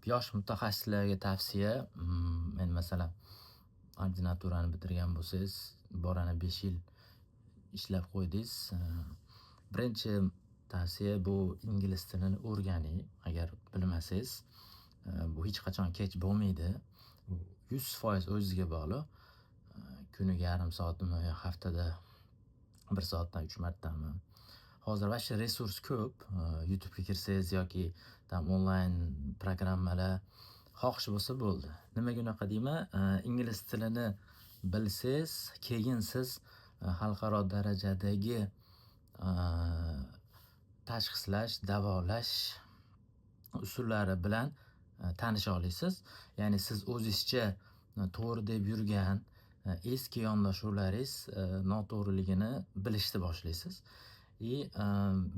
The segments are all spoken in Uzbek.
Yosh mutaxassislarga tavsiya, men masalan, ordinaturani bitirgan bo'lsangiz, borani 5 yil ishlab qo'ydingiz. Birinchi tavsiya bu ingliz tilini o'rganing. Agar bilmasangiz, bu hech qachon kech bo'lmaydi. Bu 100% o'zingizga bog'liq. Kuniga yarim soatmi yo haftada 1 soatdan 3 martami. Hozir vashta resurs ko'p. YouTube'ga kirsangiz yoki onlayn programmalar xohish bo'lsa bo'ldi. Nimaga unaqa deyman? Ingliz tilini bilsangiz, keyin siz xalqaro darajadagi tashxislash, davolash usullari bilan tanisha olasiz. Ya'ni siz o'zingizcha to'g'ri deb yurgan eski yondashuvlaringiz noto'g'riligini bilishni boshlaysiz.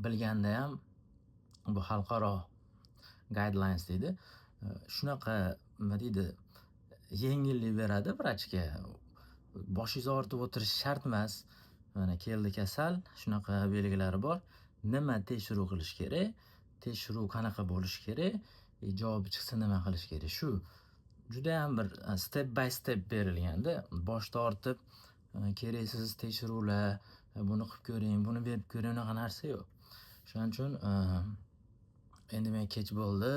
Bilganda ham bu xalqaro guidelines deydi. Shunaqa nima deydi, yengillik beradi vrachga. Boshingizni og'ritib o'tirish shart emas. Mana keldi kasal, shunaqa belgilari bor. Nima tekshiruv qilish kerak? Tekshiruv qanaqa bo'lishi kerak? Javobi chiqsa nima qilish kerak? Shu juda ham bir step by step berilganda, boshni ortib keraksiz tekshiruvlar, buni qilib ko'ring, buni berib ko'ring, unaqa narsa yo'q. Shuning uchun endi men kech bo'ldi,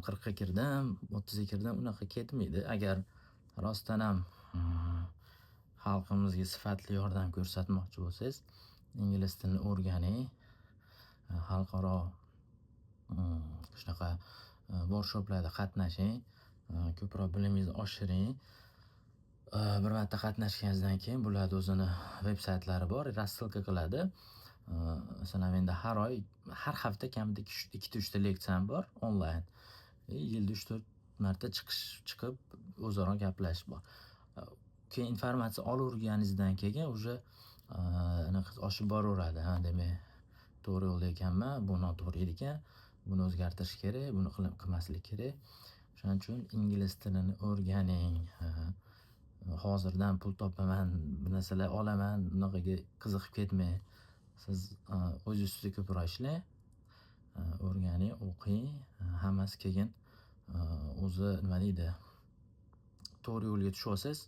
40 ga kirdim, 30 ga kirdim, unaqa ketmaydi. Agar rostdan ham xalqimizga sifatli yordam ko'rsatmoqchi bo'lsangiz, ingliz tilini o'rganing. Xalqaro shunaqa workshoplarda qatnashing, ko'proq bilimingizni oshiring. Bir marta qatnashganingizdan keyin bularni o'zini veb-saytlari bor, rassilka qiladi. Masalan, menda har hafta kamida 2-3 ta leksiyam bor onlayn. Yilda 3-4 marta chiqib o'zaro gaplash bor. Keyin informatsiya olaverganingizdan keyin уже oshib boraveradi. Demak, to'g'ri yo'lda ekanman, bu noto'g'ri ekan, buni o'zgartirish kerak, buni qilmaslik kerak. Shuning uchun ingliz tilini o'rganing. Hozirdan pul topaman, bir narsalar olaman, bunaqaga qiziqib ketmang. Siz o'zingiz ustida ko'proq ishlang, o'rganing, o'qing. Hammasi keyin o'zi nima deydi, to'g'ri yo'lga tushib olsangiz,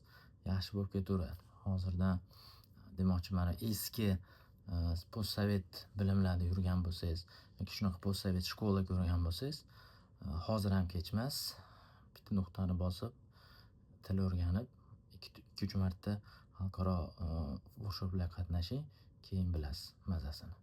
yaxshi bo'lib ketaveradi. Hozirdan demoqchiman, eski postsovet bilimlarda yurgan bo'lsangiz yoki shunaqa postsovet shkola ko'rgan bo'lsangiz, hozir ham kech emas. Bitta nuqtani bosib, til o'rganib, 2-3 marta xalqaro workshoplarga qatnashing, keyin bilasiz mazasini.